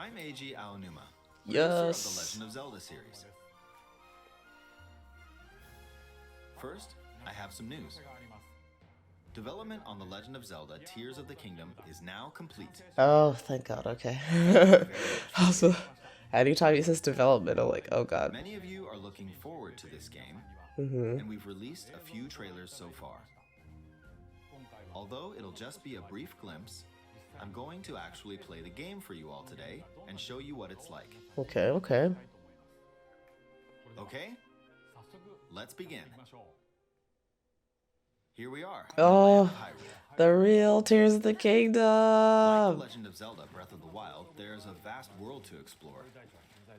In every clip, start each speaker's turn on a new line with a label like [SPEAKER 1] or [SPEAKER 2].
[SPEAKER 1] I'm Eiji Aonuma, producer of the
[SPEAKER 2] Yes.
[SPEAKER 1] Legend of Zelda series. First, I have some news. Development on The Legend of Zelda Tears of the Kingdom is now complete.
[SPEAKER 2] Oh, thank God. Okay. Also, anytime he says development, I'm like, oh God.
[SPEAKER 1] Many of you are looking forward to this game,
[SPEAKER 2] Mm-hmm.
[SPEAKER 1] and we've released a few trailers so far. Although it'll just be a brief glimpse, I'm going to actually play the game for you all today and show you what it's like.
[SPEAKER 2] Okay, okay.
[SPEAKER 1] Okay? Let's begin. Here we are.
[SPEAKER 2] Oh,
[SPEAKER 1] Hyrule.
[SPEAKER 2] the real Tears of the
[SPEAKER 1] Like The
[SPEAKER 2] Kingdom.
[SPEAKER 1] Legend of Zelda Breath of the Wild, there's a vast world to explore.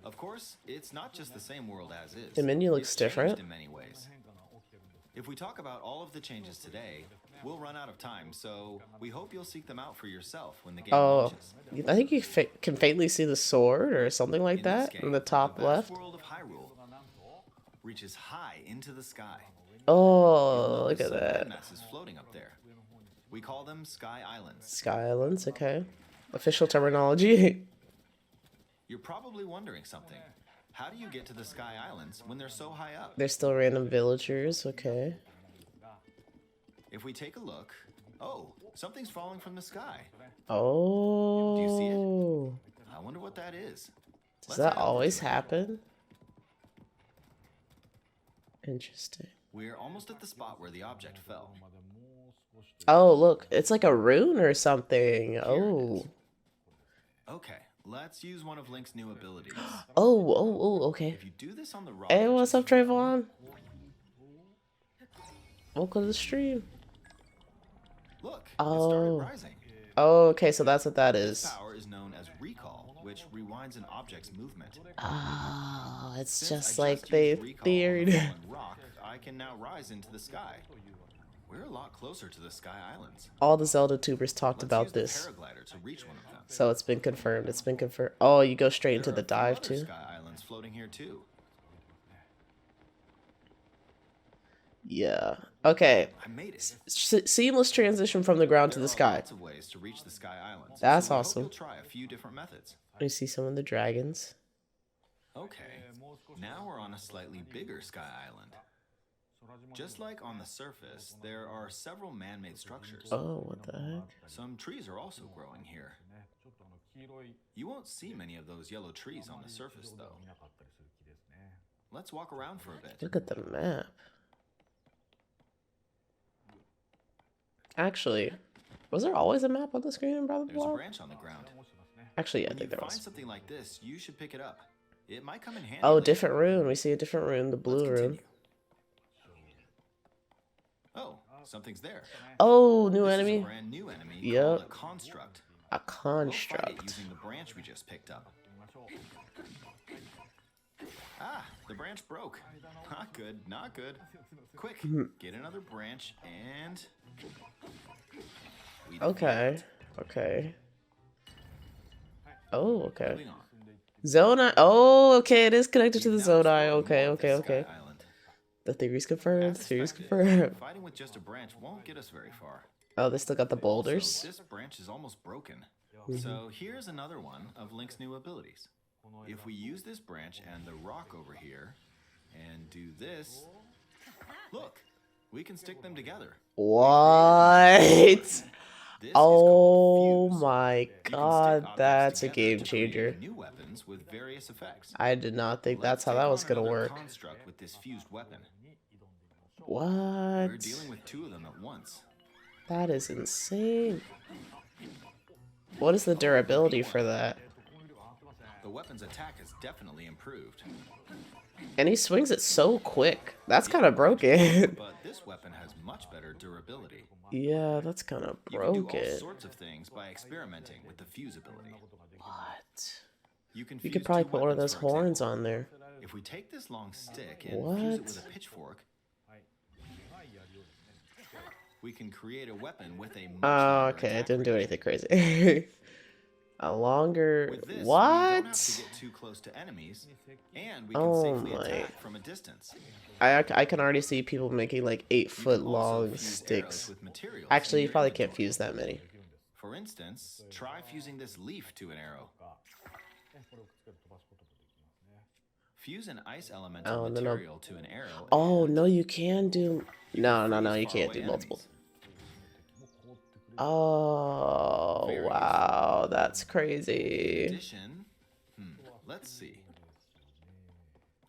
[SPEAKER 1] Of course, it's not just the same world as is.
[SPEAKER 2] The menu looks
[SPEAKER 1] It's
[SPEAKER 2] different.
[SPEAKER 1] changed in many ways. If we talk about all of the changes today, we'll run out of time, so we hope you'll seek them out for yourself when the game
[SPEAKER 2] Oh,
[SPEAKER 1] launches.
[SPEAKER 2] I think you can faintly see the sword or something like
[SPEAKER 1] In this
[SPEAKER 2] that
[SPEAKER 1] game,
[SPEAKER 2] in the top
[SPEAKER 1] vast
[SPEAKER 2] left.
[SPEAKER 1] world of Hyrule reaches high into the sky.
[SPEAKER 2] Oh, look
[SPEAKER 1] Notice
[SPEAKER 2] at
[SPEAKER 1] some
[SPEAKER 2] that.
[SPEAKER 1] landmasses floating up there. We call them Sky Islands.
[SPEAKER 2] Sky Islands, okay. Official terminology.
[SPEAKER 1] You're probably wondering something. How do you get to the Sky Islands when they're so high up?
[SPEAKER 2] There's still random villagers, okay.
[SPEAKER 1] If we take a look, oh, something's falling from the sky.
[SPEAKER 2] Oh.
[SPEAKER 1] Do you see it? I wonder what that is.
[SPEAKER 2] Does that always happen? Interesting.
[SPEAKER 1] We're almost at the spot where the object fell.
[SPEAKER 2] Oh, look, it's like a rune or something. Oh.
[SPEAKER 1] Okay, let's use one of Link's new abilities.
[SPEAKER 2] Oh, okay.
[SPEAKER 1] If you do this on the rock,
[SPEAKER 2] Hey, what's up, Trayvon? Welcome to the stream.
[SPEAKER 1] look, it
[SPEAKER 2] Oh.
[SPEAKER 1] started rising.
[SPEAKER 2] Oh, okay, so that's what that
[SPEAKER 1] This
[SPEAKER 2] is.
[SPEAKER 1] power is known as recall, which rewinds an object's movement.
[SPEAKER 2] Oh, it's
[SPEAKER 1] Since
[SPEAKER 2] just
[SPEAKER 1] I
[SPEAKER 2] like
[SPEAKER 1] used
[SPEAKER 2] they
[SPEAKER 1] recall on a
[SPEAKER 2] theored.
[SPEAKER 1] fallen rock, I can now rise into the sky. We're a lot closer to the Sky Islands.
[SPEAKER 2] All the Zelda tubers talked
[SPEAKER 1] Let's
[SPEAKER 2] about
[SPEAKER 1] use the
[SPEAKER 2] this.
[SPEAKER 1] paraglider to reach one of them.
[SPEAKER 2] So it's been confirmed. It's been confirmed. Oh, you go straight into
[SPEAKER 1] There
[SPEAKER 2] the
[SPEAKER 1] are a few
[SPEAKER 2] dive
[SPEAKER 1] other
[SPEAKER 2] too.
[SPEAKER 1] Sky Islands floating here too.
[SPEAKER 2] Yeah. Okay.
[SPEAKER 1] I made it.
[SPEAKER 2] Seamless transition from the ground to
[SPEAKER 1] There
[SPEAKER 2] the
[SPEAKER 1] are
[SPEAKER 2] sky.
[SPEAKER 1] lots of ways to reach the Sky Islands.
[SPEAKER 2] That's
[SPEAKER 1] so we
[SPEAKER 2] awesome.
[SPEAKER 1] Hope you'll try a few different methods.
[SPEAKER 2] You see some of the dragons.
[SPEAKER 1] Okay. Now we're on a slightly bigger Sky Island. Just like on the surface, there are several man-made structures.
[SPEAKER 2] Oh, what the heck?
[SPEAKER 1] Some trees are also growing here. You won't see many of those yellow trees on the surface, though. Let's walk around for a bit.
[SPEAKER 2] Look at the map. Actually, was there always a map on the screen in Breath of the
[SPEAKER 1] There's a
[SPEAKER 2] Wild?
[SPEAKER 1] branch on the ground.
[SPEAKER 2] Actually, yeah, I
[SPEAKER 1] When you
[SPEAKER 2] think there
[SPEAKER 1] find
[SPEAKER 2] was.
[SPEAKER 1] something like this, you should pick it up. It might come in handy.
[SPEAKER 2] Oh,
[SPEAKER 1] later.
[SPEAKER 2] different rune. We see a different rune, the
[SPEAKER 1] Let's
[SPEAKER 2] blue rune.
[SPEAKER 1] continue. Oh, something's there.
[SPEAKER 2] Oh, new
[SPEAKER 1] This is
[SPEAKER 2] enemy.
[SPEAKER 1] a brand new enemy
[SPEAKER 2] Yep.
[SPEAKER 1] called a construct.
[SPEAKER 2] A
[SPEAKER 1] We'll fight it
[SPEAKER 2] construct.
[SPEAKER 1] using the branch we just picked up. Ah, the branch broke. Not good, not good. Quick, get another branch and... we defeat
[SPEAKER 2] Okay.
[SPEAKER 1] it.
[SPEAKER 2] Okay. Oh, okay.
[SPEAKER 1] Moving on.
[SPEAKER 2] Zonai. Oh, okay. It is connected to the
[SPEAKER 1] We've now
[SPEAKER 2] Zonai.
[SPEAKER 1] explored
[SPEAKER 2] Okay,
[SPEAKER 1] more of
[SPEAKER 2] okay,
[SPEAKER 1] this Sky
[SPEAKER 2] okay.
[SPEAKER 1] Island.
[SPEAKER 2] The theory's confirmed.
[SPEAKER 1] As
[SPEAKER 2] The theory's
[SPEAKER 1] expected,
[SPEAKER 2] confirmed.
[SPEAKER 1] fighting with just a branch won't get us very far.
[SPEAKER 2] Oh, they still got the
[SPEAKER 1] Also,
[SPEAKER 2] boulders.
[SPEAKER 1] this branch is almost broken. So here's another one of Link's new abilities. If we use this branch and the rock over here, and do this, look, we can stick them together.
[SPEAKER 2] What?
[SPEAKER 1] This is
[SPEAKER 2] Oh
[SPEAKER 1] called Fuse.
[SPEAKER 2] my
[SPEAKER 1] You can stick
[SPEAKER 2] god,
[SPEAKER 1] objects
[SPEAKER 2] that's a
[SPEAKER 1] together
[SPEAKER 2] game
[SPEAKER 1] to create
[SPEAKER 2] changer.
[SPEAKER 1] New weapons with various effects.
[SPEAKER 2] I did not think that's
[SPEAKER 1] Let's
[SPEAKER 2] how
[SPEAKER 1] take
[SPEAKER 2] that
[SPEAKER 1] on
[SPEAKER 2] was gonna
[SPEAKER 1] another
[SPEAKER 2] work.
[SPEAKER 1] construct with this fused weapon.
[SPEAKER 2] What?
[SPEAKER 1] We're dealing with two of them at once.
[SPEAKER 2] That is insane. What is the durability for that?
[SPEAKER 1] The weapon's attack has definitely improved.
[SPEAKER 2] And he swings it so quick. That's kind of broken.
[SPEAKER 1] But this weapon has much better durability.
[SPEAKER 2] Yeah, that's kind of
[SPEAKER 1] You can do all
[SPEAKER 2] broken.
[SPEAKER 1] sorts of things by experimenting with the fuse ability.
[SPEAKER 2] What?
[SPEAKER 1] You can
[SPEAKER 2] You
[SPEAKER 1] fuse
[SPEAKER 2] could probably
[SPEAKER 1] two
[SPEAKER 2] put one of
[SPEAKER 1] weapons,
[SPEAKER 2] those
[SPEAKER 1] for
[SPEAKER 2] horns
[SPEAKER 1] example.
[SPEAKER 2] on there.
[SPEAKER 1] If we take this long stick and fuse it
[SPEAKER 2] What?
[SPEAKER 1] with a pitchfork, we can create a weapon with a much
[SPEAKER 2] Oh,
[SPEAKER 1] longer
[SPEAKER 2] okay. It
[SPEAKER 1] attack
[SPEAKER 2] didn't do
[SPEAKER 1] range.
[SPEAKER 2] anything crazy. A longer...
[SPEAKER 1] With this, we don't have to
[SPEAKER 2] What?
[SPEAKER 1] get too close to enemies, and we can
[SPEAKER 2] Oh
[SPEAKER 1] safely
[SPEAKER 2] my.
[SPEAKER 1] attack from a distance.
[SPEAKER 2] I can already see people making like
[SPEAKER 1] You
[SPEAKER 2] 8-foot
[SPEAKER 1] can also
[SPEAKER 2] long
[SPEAKER 1] fuse arrows
[SPEAKER 2] sticks.
[SPEAKER 1] with materials
[SPEAKER 2] Actually,
[SPEAKER 1] in
[SPEAKER 2] you
[SPEAKER 1] your
[SPEAKER 2] probably can't
[SPEAKER 1] inventory.
[SPEAKER 2] fuse that many.
[SPEAKER 1] For instance, try fusing this leaf to an arrow. Fuse an ice elemental
[SPEAKER 2] Oh, no, no.
[SPEAKER 1] material to an arrow.
[SPEAKER 2] Oh,
[SPEAKER 1] and
[SPEAKER 2] no, you can do... No, no, no, you
[SPEAKER 1] freeze
[SPEAKER 2] can't
[SPEAKER 1] faraway
[SPEAKER 2] do multiple.
[SPEAKER 1] enemies.
[SPEAKER 2] Oh,
[SPEAKER 1] Very
[SPEAKER 2] wow, that's
[SPEAKER 1] In
[SPEAKER 2] crazy.
[SPEAKER 1] addition, let's see.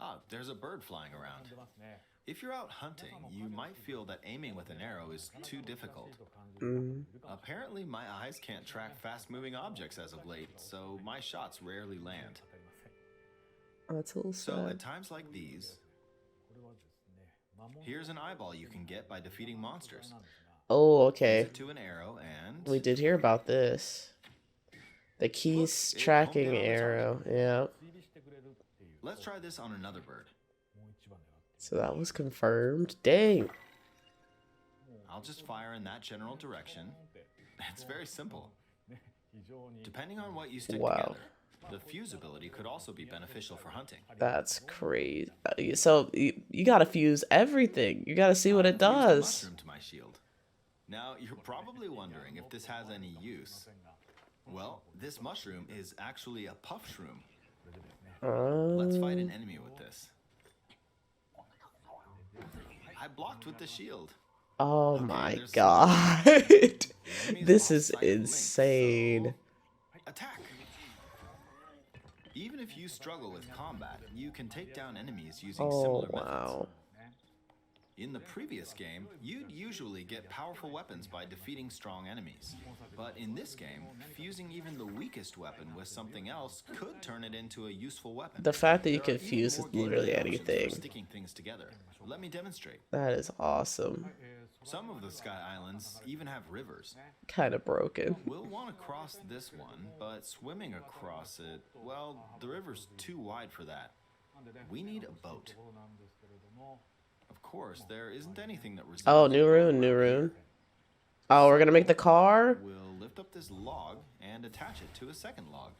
[SPEAKER 1] Ah, there's a bird flying around. If you're out hunting, you might feel that aiming with an arrow is too difficult. Apparently, my eyes can't track fast-moving objects as of late, so my shots rarely land.
[SPEAKER 2] Oh, that's a little
[SPEAKER 1] So,
[SPEAKER 2] sad.
[SPEAKER 1] at times like these, here's an eyeball you can get by defeating monsters.
[SPEAKER 2] Oh,
[SPEAKER 1] Fuse
[SPEAKER 2] okay.
[SPEAKER 1] it to an arrow and...
[SPEAKER 2] We did hear about this. The keys
[SPEAKER 1] Look, it
[SPEAKER 2] tracking
[SPEAKER 1] honed in on the
[SPEAKER 2] arrow. Yeah.
[SPEAKER 1] Let's try this on another bird.
[SPEAKER 2] So that was confirmed. Dang.
[SPEAKER 1] I'll just fire in that general direction. It's very simple. Depending on what you stick
[SPEAKER 2] Wow.
[SPEAKER 1] together, the fuse ability could also be beneficial for hunting.
[SPEAKER 2] That's crazy. So you gotta fuse everything. You gotta see what it
[SPEAKER 1] I've fused a
[SPEAKER 2] does.
[SPEAKER 1] mushroom to my shield. Now, you're probably wondering if this has any use. Well, this mushroom is actually a puff shroom. Let's fight an enemy with this. I blocked with the shield.
[SPEAKER 2] Oh
[SPEAKER 1] Okay,
[SPEAKER 2] my
[SPEAKER 1] there's
[SPEAKER 2] god.
[SPEAKER 1] Enemies
[SPEAKER 2] This
[SPEAKER 1] lost
[SPEAKER 2] is
[SPEAKER 1] sight of Link,
[SPEAKER 2] insane.
[SPEAKER 1] so attack! Even if you struggle with combat, you can take down enemies using
[SPEAKER 2] Oh,
[SPEAKER 1] similar
[SPEAKER 2] wow.
[SPEAKER 1] methods. In the previous game, you'd usually get powerful weapons by defeating strong enemies. But in this game, fusing even the weakest weapon with something else could turn it into a useful weapon.
[SPEAKER 2] The fact that you
[SPEAKER 1] There are
[SPEAKER 2] can
[SPEAKER 1] even
[SPEAKER 2] fuse
[SPEAKER 1] more
[SPEAKER 2] is literally
[SPEAKER 1] gameplay options for
[SPEAKER 2] anything.
[SPEAKER 1] sticking things together. Let me demonstrate.
[SPEAKER 2] That is awesome.
[SPEAKER 1] Some of the Sky Islands even have rivers.
[SPEAKER 2] Kind of broken.
[SPEAKER 1] We'll want to cross this one, but swimming across it, well, the river's too wide for that. We need a boat. Of course, there isn't anything that resembles
[SPEAKER 2] Oh,
[SPEAKER 1] a
[SPEAKER 2] new
[SPEAKER 1] boat
[SPEAKER 2] rune, new
[SPEAKER 1] around
[SPEAKER 2] rune.
[SPEAKER 1] here.
[SPEAKER 2] Oh, we're gonna make the car?
[SPEAKER 1] We'll lift up this log and attach it to a second log.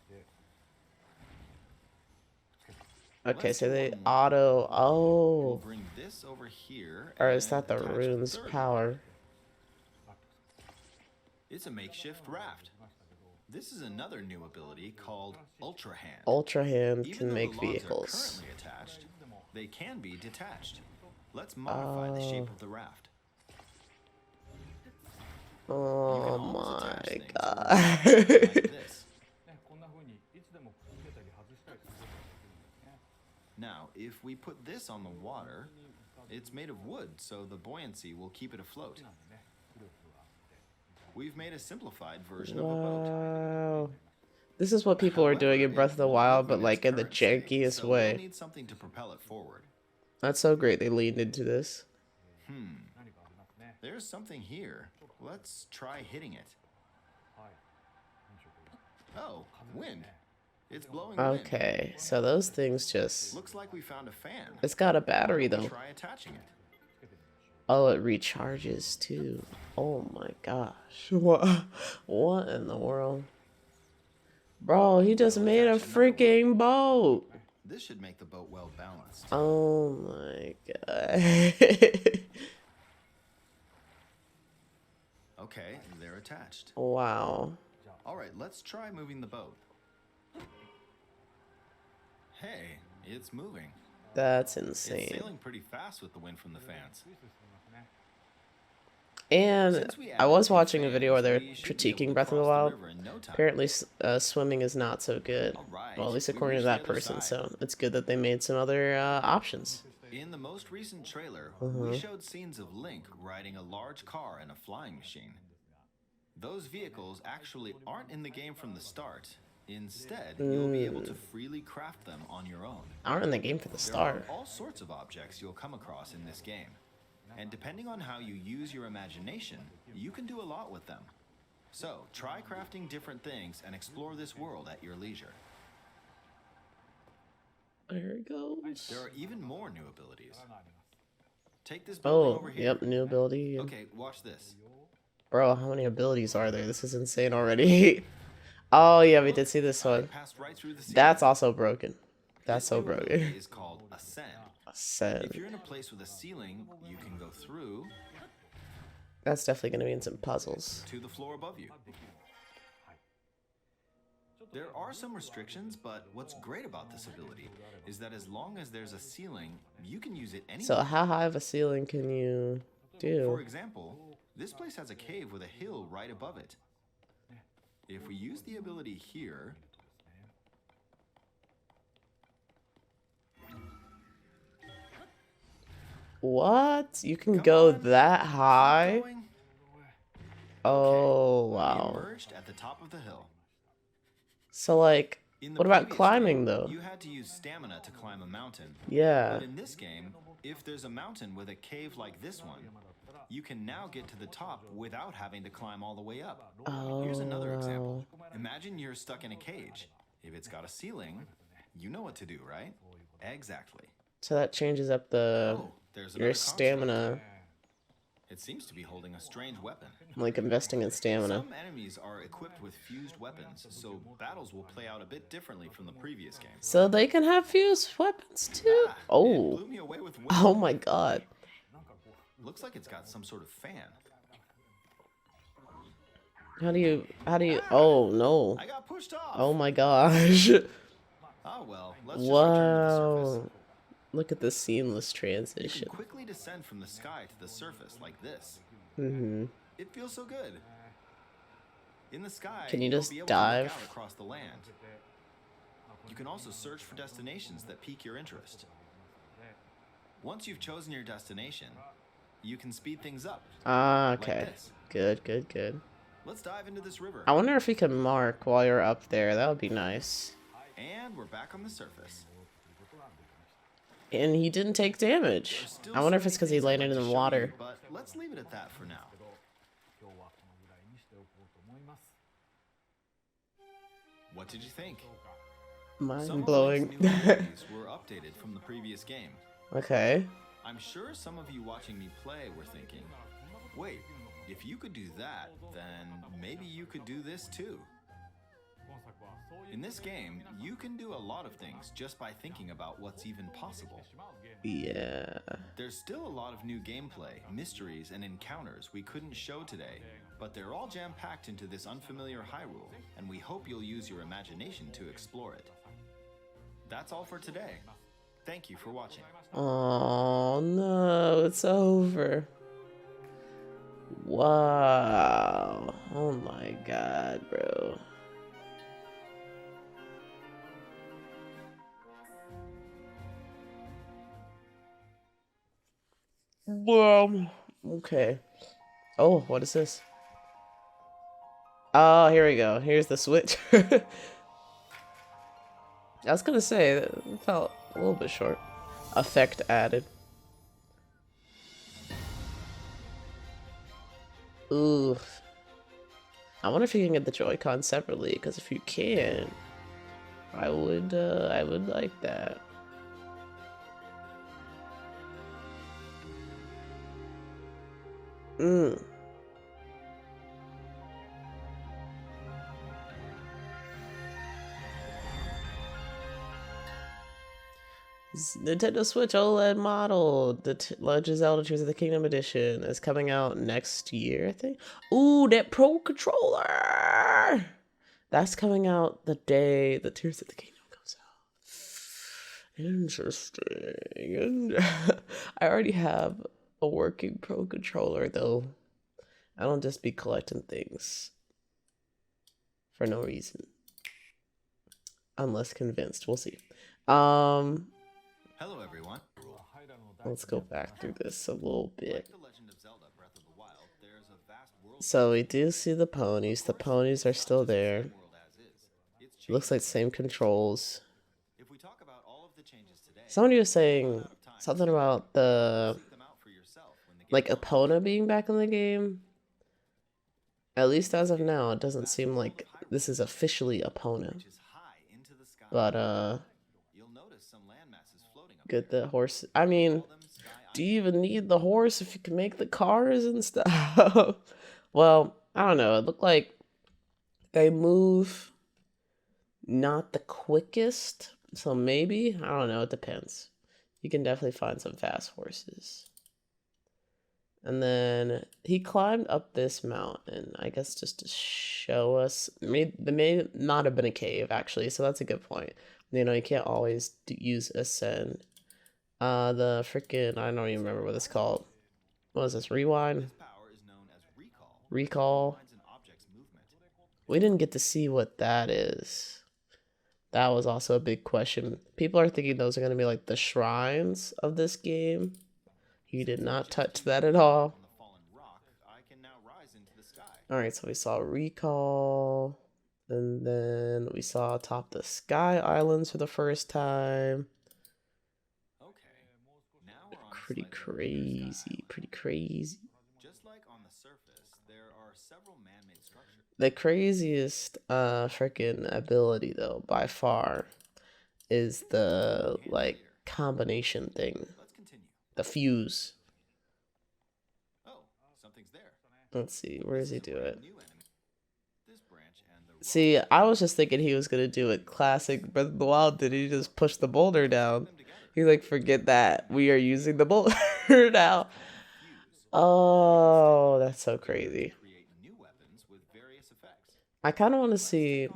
[SPEAKER 2] Okay,
[SPEAKER 1] Let's
[SPEAKER 2] so
[SPEAKER 1] do
[SPEAKER 2] they
[SPEAKER 1] one more.
[SPEAKER 2] auto...
[SPEAKER 1] We'll
[SPEAKER 2] Oh.
[SPEAKER 1] bring this over here.
[SPEAKER 2] Or is
[SPEAKER 1] and
[SPEAKER 2] that the
[SPEAKER 1] attach
[SPEAKER 2] rune's
[SPEAKER 1] third
[SPEAKER 2] power?
[SPEAKER 1] log. It's a makeshift raft. This is another new ability called Ultra Hand.
[SPEAKER 2] Ultra Hand
[SPEAKER 1] Even
[SPEAKER 2] can
[SPEAKER 1] though
[SPEAKER 2] make
[SPEAKER 1] the logs
[SPEAKER 2] vehicles.
[SPEAKER 1] are currently attached, they can be detached. Let's modify the shape of the raft.
[SPEAKER 2] Oh
[SPEAKER 1] almost
[SPEAKER 2] my
[SPEAKER 1] attach things
[SPEAKER 2] god.
[SPEAKER 1] like this. Now, if we put this on the water, it's made of wood, so the buoyancy will keep it afloat. We've made a simplified version of a boat.
[SPEAKER 2] Wow. This is what people are doing in
[SPEAKER 1] However,
[SPEAKER 2] Breath of
[SPEAKER 1] it
[SPEAKER 2] the
[SPEAKER 1] won't
[SPEAKER 2] Wild,
[SPEAKER 1] live
[SPEAKER 2] but like
[SPEAKER 1] its
[SPEAKER 2] in the
[SPEAKER 1] current state,
[SPEAKER 2] jankiest
[SPEAKER 1] so we'll
[SPEAKER 2] way.
[SPEAKER 1] need something to propel it forward.
[SPEAKER 2] That's so great. They leaned into this.
[SPEAKER 1] There's something here. Let's try hitting it. Oh, wind. It's blowing wind.
[SPEAKER 2] Okay, so those things just...
[SPEAKER 1] Looks like we found a fan.
[SPEAKER 2] It's got a battery though.
[SPEAKER 1] Try attaching it.
[SPEAKER 2] Oh, it recharges too. Oh my gosh. What in the world? Bro, he just made a freaking boat.
[SPEAKER 1] This should make the boat well balanced.
[SPEAKER 2] Oh my god.
[SPEAKER 1] Okay, they're attached.
[SPEAKER 2] Wow.
[SPEAKER 1] All right, let's try moving the boat. Hey, it's moving.
[SPEAKER 2] That's
[SPEAKER 1] It's
[SPEAKER 2] insane.
[SPEAKER 1] sailing pretty fast with the wind from the fans.
[SPEAKER 2] And
[SPEAKER 1] Since we
[SPEAKER 2] I
[SPEAKER 1] added
[SPEAKER 2] was
[SPEAKER 1] 2
[SPEAKER 2] watching a video where
[SPEAKER 1] fans,
[SPEAKER 2] they're
[SPEAKER 1] we should be able
[SPEAKER 2] critiquing
[SPEAKER 1] to
[SPEAKER 2] Breath of the
[SPEAKER 1] cross
[SPEAKER 2] Wild.
[SPEAKER 1] river in no time.
[SPEAKER 2] Apparently, swimming is not so good.
[SPEAKER 1] All right,
[SPEAKER 2] Well, at least
[SPEAKER 1] we
[SPEAKER 2] according to
[SPEAKER 1] reached
[SPEAKER 2] that
[SPEAKER 1] the other
[SPEAKER 2] person.
[SPEAKER 1] side.
[SPEAKER 2] So it's good that they made some other options.
[SPEAKER 1] In the most recent trailer, we showed scenes of Link riding a large car and a flying machine. Those vehicles actually aren't in the game from the start. Instead, you'll be able to freely craft them on your own.
[SPEAKER 2] Aren't in the game for the
[SPEAKER 1] There
[SPEAKER 2] start.
[SPEAKER 1] are all sorts of objects you'll come across in this game. And depending on how you use your imagination, you can do a lot with them. So, try crafting different things and explore this world at your leisure.
[SPEAKER 2] There it goes.
[SPEAKER 1] There are even more new abilities. Take this building
[SPEAKER 2] Oh,
[SPEAKER 1] over here.
[SPEAKER 2] yep, new ability.
[SPEAKER 1] Okay, watch this.
[SPEAKER 2] Bro, how many abilities are there? This is insane already. Oh, yeah, we did see this
[SPEAKER 1] I
[SPEAKER 2] one.
[SPEAKER 1] passed right through the ceiling.
[SPEAKER 2] That's also broken. That's
[SPEAKER 1] This
[SPEAKER 2] so
[SPEAKER 1] new ability
[SPEAKER 2] broken.
[SPEAKER 1] is called Ascend. If
[SPEAKER 2] Ascend.
[SPEAKER 1] you're in a place with a ceiling, you can go through
[SPEAKER 2] That's definitely going to be in some puzzles.
[SPEAKER 1] to the floor above you. There are some restrictions, but what's great about this ability is that as long as there's a ceiling, you can use it
[SPEAKER 2] So
[SPEAKER 1] anywhere.
[SPEAKER 2] how high of a ceiling can you do?
[SPEAKER 1] For example, this place has a cave with a hill right above it. If we use the ability here,
[SPEAKER 2] What? You can
[SPEAKER 1] come
[SPEAKER 2] go
[SPEAKER 1] on,
[SPEAKER 2] that
[SPEAKER 1] keep
[SPEAKER 2] high?
[SPEAKER 1] going.
[SPEAKER 2] Oh,
[SPEAKER 1] We
[SPEAKER 2] wow.
[SPEAKER 1] emerged at the top of the hill.
[SPEAKER 2] So, like,
[SPEAKER 1] In the
[SPEAKER 2] what about
[SPEAKER 1] previous
[SPEAKER 2] climbing,
[SPEAKER 1] game,
[SPEAKER 2] though?
[SPEAKER 1] you had to use stamina to climb a mountain.
[SPEAKER 2] Yeah.
[SPEAKER 1] But in this game, if there's a mountain with a cave like this one, you can now get to the top without having to climb all the way up.
[SPEAKER 2] Oh,
[SPEAKER 1] Here's another example.
[SPEAKER 2] wow.
[SPEAKER 1] Imagine you're stuck in a cage. If it's got a ceiling, you know what to do, right? Exactly.
[SPEAKER 2] So that changes up the
[SPEAKER 1] Oh, there's
[SPEAKER 2] your
[SPEAKER 1] another construct.
[SPEAKER 2] stamina.
[SPEAKER 1] It seems to be holding a strange weapon.
[SPEAKER 2] Like investing in stamina.
[SPEAKER 1] Some enemies are equipped with fused weapons, so battles will play out a bit differently from the previous game.
[SPEAKER 2] So they can have fused weapons too?
[SPEAKER 1] Ah, it
[SPEAKER 2] Oh.
[SPEAKER 1] blew me away with wind.
[SPEAKER 2] Oh my god.
[SPEAKER 1] Looks like it's got some sort of fan.
[SPEAKER 2] How do you oh no.
[SPEAKER 1] I got pushed off.
[SPEAKER 2] Oh my gosh.
[SPEAKER 1] Oh well, let's just return to the
[SPEAKER 2] Wow.
[SPEAKER 1] surface.
[SPEAKER 2] Look at the seamless
[SPEAKER 1] You can
[SPEAKER 2] transition.
[SPEAKER 1] quickly descend from the sky to the surface like this.
[SPEAKER 2] Mm-hmm.
[SPEAKER 1] It feels so good. In the sky,
[SPEAKER 2] Can you
[SPEAKER 1] you'll
[SPEAKER 2] just
[SPEAKER 1] be able
[SPEAKER 2] dive?
[SPEAKER 1] to look out across the land. You can also search for destinations that pique your interest. Once you've chosen your destination, you can speed things up.
[SPEAKER 2] Ah,
[SPEAKER 1] Like
[SPEAKER 2] okay.
[SPEAKER 1] this.
[SPEAKER 2] Good, good, good.
[SPEAKER 1] Let's dive into this river.
[SPEAKER 2] I wonder if we can mark while you're up there. That would be nice.
[SPEAKER 1] And we're back on the surface.
[SPEAKER 2] And he didn't take damage.
[SPEAKER 1] There's still
[SPEAKER 2] I wonder
[SPEAKER 1] so
[SPEAKER 2] if it's
[SPEAKER 1] many
[SPEAKER 2] because he
[SPEAKER 1] things I'd
[SPEAKER 2] landed
[SPEAKER 1] like
[SPEAKER 2] in
[SPEAKER 1] to
[SPEAKER 2] the
[SPEAKER 1] show you,
[SPEAKER 2] water.
[SPEAKER 1] but let's leave it at that for now. What did you think? Some
[SPEAKER 2] Mind
[SPEAKER 1] of
[SPEAKER 2] blowing.
[SPEAKER 1] Link's new abilities were updated from the previous game.
[SPEAKER 2] Okay.
[SPEAKER 1] I'm sure some of you watching me play were thinking, wait, if you could do that, then maybe you could do this too. In this game, you can do a lot of things just by thinking about what's even possible.
[SPEAKER 2] Yeah.
[SPEAKER 1] There's still a lot of new gameplay, mysteries, and encounters we couldn't show today, but they're all jam-packed into this unfamiliar Hyrule, and we hope you'll use your imagination to explore it. That's all for today. Thank you for watching.
[SPEAKER 2] Oh no, it's over. Wow. Oh my god, bro. Well, okay. Oh, what is this? Oh, here we go. Here's the switch. I was gonna say, that felt a little bit short. Effect added. Ooh. I wonder if you can get the Joy-Con separately, because if you can, I would like that. Nintendo Switch OLED model, the Legend of Zelda Tears of the Kingdom edition is coming out next year, I think. Ooh, that Pro Controller! That's coming out the day the Tears of the Kingdom comes out. Interesting. I already have a working Pro Controller, though. I don't just be collecting things for no reason. Unless convinced. We'll see.
[SPEAKER 1] Hello, everyone.
[SPEAKER 2] Let's go back through this a little
[SPEAKER 1] Like
[SPEAKER 2] bit.
[SPEAKER 1] The Legend of Zelda Breath of the Wild, there's a vast world.
[SPEAKER 2] So we do see the ponies. The ponies are still there.
[SPEAKER 1] World as is. It's
[SPEAKER 2] Looks like same controls.
[SPEAKER 1] If we talk about all of the changes today,
[SPEAKER 2] Somebody was saying something about the
[SPEAKER 1] seek them out for yourself when the game
[SPEAKER 2] like Epona being back in the game. At least as of now, it doesn't seem like this is officially Epona.
[SPEAKER 1] reaches high into the sky.
[SPEAKER 2] But
[SPEAKER 1] You'll notice some land masses floating up
[SPEAKER 2] get the horse. I mean,
[SPEAKER 1] Call them sky
[SPEAKER 2] do you even need the horse if you can make the cars and stuff? Well, I don't know. It looked like they move not the quickest, so maybe, I don't know, it depends. You can definitely find some fast horses. And then he climbed up this mountain, I guess just to show us. There may not have been a cave, actually, so that's a good point. You know, you can't always use ascend. The freaking, I don't even remember what it's called. What is this, rewind? Recall. We didn't get to see what that is. That was also a big question. People are thinking those are going to be like the shrines of this game. He did not touch that at all. Alright, so we saw Recall. And then we saw Top the Sky Islands for the first time. Pretty crazy. Pretty crazy. Just like on the surface, there are several man-made structures. The craziest freaking ability though, by far, is the like combination thing. The fuse. Let's see, where does he do it? See, I was just thinking he was gonna do it classic Breath of the Wild. Did he just push the boulder down? He's like, forget that. We are using the boulder now. Oh, that's so crazy. I kind of want to see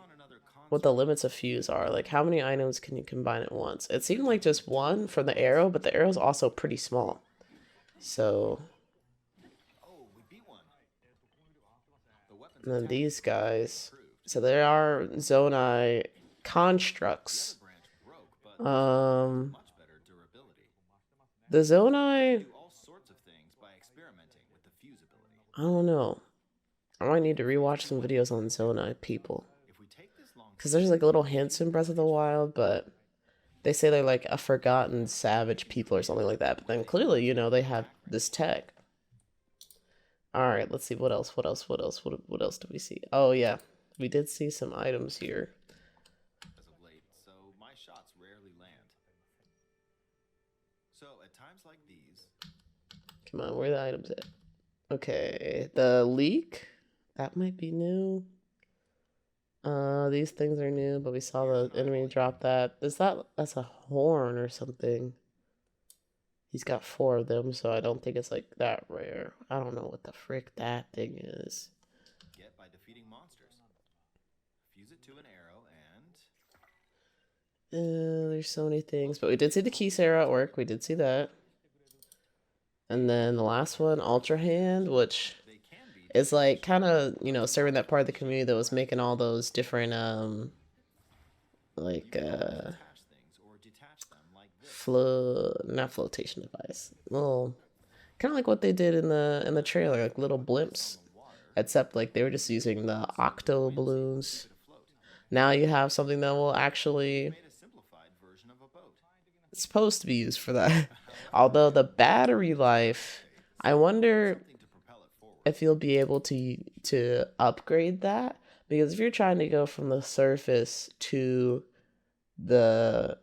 [SPEAKER 2] what the limits of fuse are. Like, how many items can you combine at once? It seemed like just one from the arrow, but the arrow is also pretty small. So... And then these guys. So there are Zonai constructs. The Zonai... I don't know. I might need to rewatch some videos on Zonai people. Because there's like little hints in Breath of the Wild, but they say they're like a forgotten savage people or something like that. But then clearly, you know, they have this tech. Alright, let's see. What else? What else did we see? Oh, yeah. We did see some items here. As of late, so my shots rarely land. So at times like these... Come on, where are the items at? Okay, the leak. That might be new. These things are new, but we saw the enemy drop that. That's a horn or something. He's got 4 of them, so I don't think it's like that rare. I don't know what the frick that thing is. Get by defeating monsters. Fuse it to an arrow and... there's so many things, but we did see the Keys arrow at work. We did see that. And then the last one, Ultra Hand, which is like kind of, you know, serving that part of the community that was making all those different, not flotation device. Well, kind of like what they did in the trailer, like little blimps, except like they were just using the octo balloons. Now you have something that will actually... It's supposed to be used for that. Although the battery life, I wonder if you'll be able to upgrade that, because if you're trying to go from the surface to the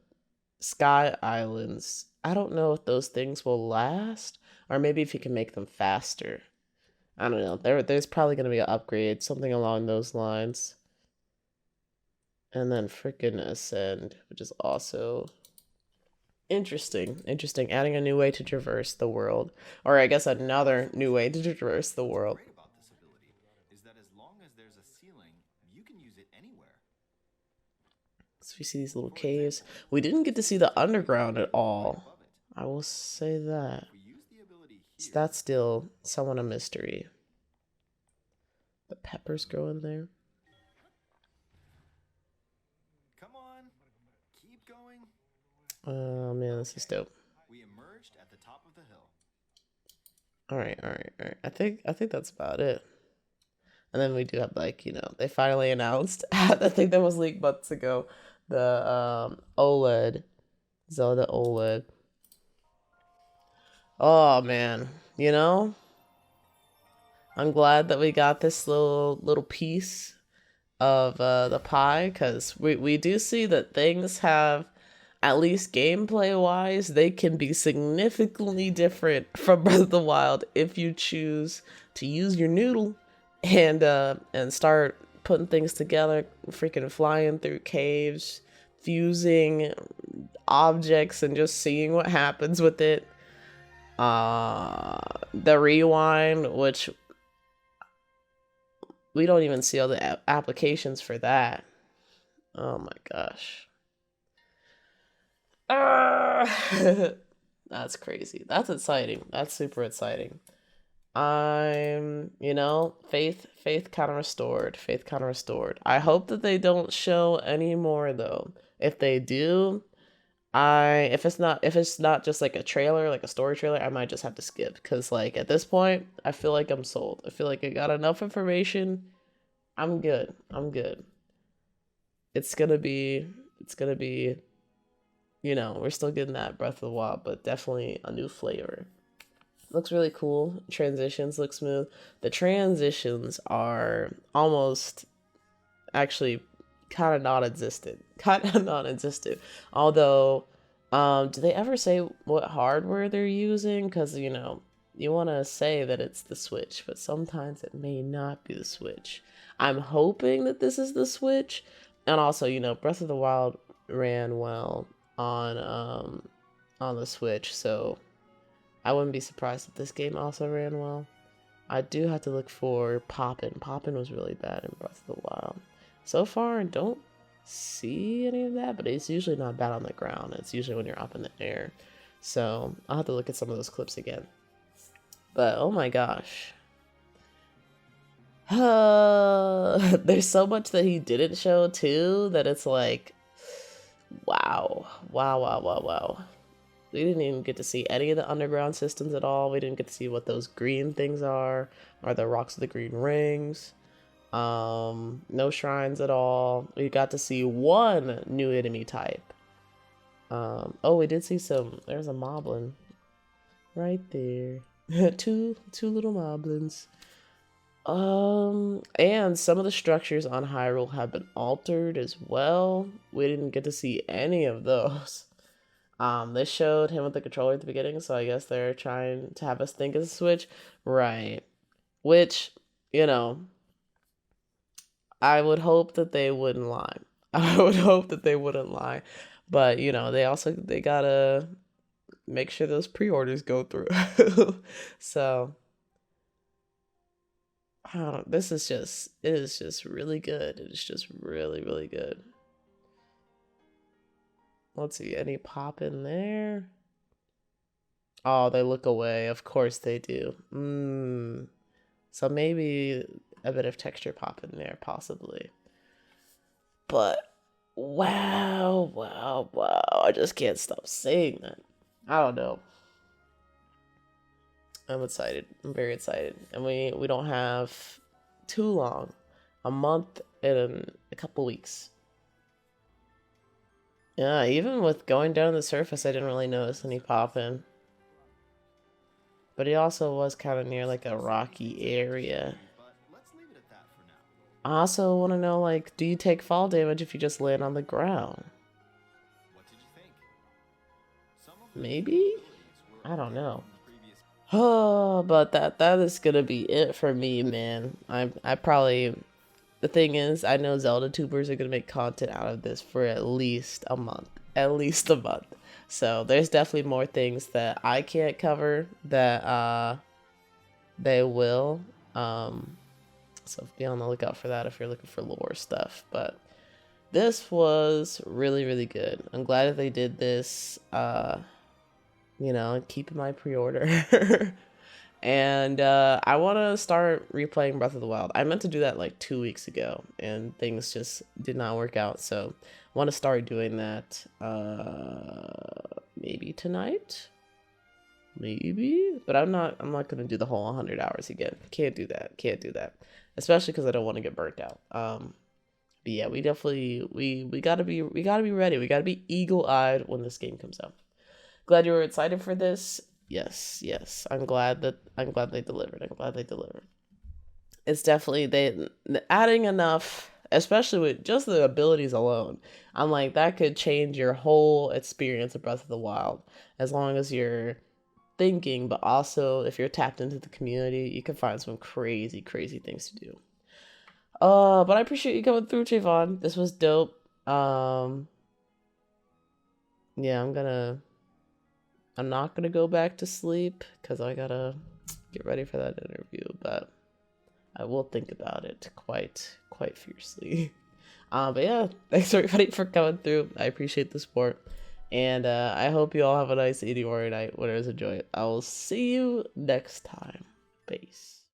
[SPEAKER 2] Sky Islands, I don't know if those things will last, or maybe if you can make them faster. I don't know. There's probably going to be an upgrade, something along those lines. And then freaking Ascend, which is also interesting. Adding a new way to traverse the world, or I guess another new way to traverse the world. So we see these little caves. We didn't get to see the underground at all. I will say that. So that's still somewhat a mystery. The peppers grow in there. Come on, keep going. Oh man, this is dope. We emerged at the top of the hill. All right. I think that's about it. And then we do have, like, you know, they finally announced the thing that was leaked months ago, the OLED, Zelda OLED. Oh man, you know, I'm glad that we got this little piece of the pie, because we do see that things have, at least gameplay wise, they can be significantly different from Breath of the Wild if you choose to use your noodle and start putting things together, freaking flying through caves, fusing objects, and just seeing what happens with it. the rewind, which we don't even see all the applications for that. Oh my gosh. That's crazy. That's exciting. That's super exciting. I'm, faith kind of restored. Faith kind of restored. I hope that they don't show any more though. If they do, if it's not just like a trailer, like a story trailer, I might just have to skip because like at this point, I feel like I'm sold. I feel like I got enough information. I'm good. I'm good. It's gonna be, we're still getting that Breath of the Wild, but definitely a new flavor. Looks really cool. Transitions look smooth. The transitions are almost actually kind of non-existent. Although, do they ever say what hardware they're using? Because, you want to say that it's the Switch, but sometimes it may not be the Switch. I'm hoping that this is the Switch. And also, Breath of the Wild ran well on the Switch, so I wouldn't be surprised if this game also ran well. I do have to look for Poppin'. Poppin' was really bad in Breath of the Wild. So far, I don't see any of that, but it's usually not bad on the ground. It's usually when you're up in the air. So I'll have to look at some of those clips again. But oh my gosh. There's so much that he didn't show too that it's like, wow. We didn't even get to see any of the underground systems at all. We didn't get to see what those green things are the rocks of the green rings. No shrines at all. We got to see one new enemy type. Oh, we did see there's a moblin right there. two little moblins. And some of the structures on Hyrule have been altered as well. We didn't get to see any of those. They showed him with the controller at the beginning, so I guess they're trying to have us think it's a Switch. Right. Which, I would hope that they wouldn't lie. But, they gotta make sure those pre-orders go through. So, I don't know. It is just really good. It is just really, really good. Let's see, any pop in there? Oh, they look away. Of course they do. So maybe a bit of texture pop in there, possibly. But wow. I just can't stop saying that. I don't know. I'm excited. I'm very excited. And we don't have too long. A month and a couple weeks. Yeah, even with going down the surface, I didn't really notice any popping. But he also was kind of near like a rocky area. I also want to know, like, do you take fall damage if you just land on the ground? Maybe? I don't know. Oh, but that is gonna be it for me, man. I probably, the thing is, I know Zelda tubers are gonna make content out of this for at least a month. So there's definitely more things that I can't cover that they will. So be on the lookout for that if you're looking for lore stuff. But this was really, really good. I'm glad that they did this. Keeping my pre-order. And I want to start replaying Breath of the Wild. I meant to do that like 2 weeks ago, and things just did not work out. So I want to start doing that maybe tonight. Maybe, but I'm not going to do the whole 100 hours again. Can't do that. Especially because I don't want to get burnt out. But yeah, we definitely we gotta be ready. We gotta be eagle-eyed when this game comes out. Glad you were excited for this. Yes. I'm glad they delivered. It's definitely they adding enough, especially with just the abilities alone. I'm like, that could change your whole experience of Breath of the Wild, as long as you're thinking, but also if you're tapped into the community, you can find some crazy things to do. But I appreciate you coming through, Trayvon. This was dope. Yeah, I'm not gonna go back to sleep because I gotta get ready for that interview, but I will think about it quite fiercely. But yeah, thanks everybody for coming through. I appreciate the support. And I hope you all have a nice eating or night. Winners, enjoy it. I will see you next time. Peace.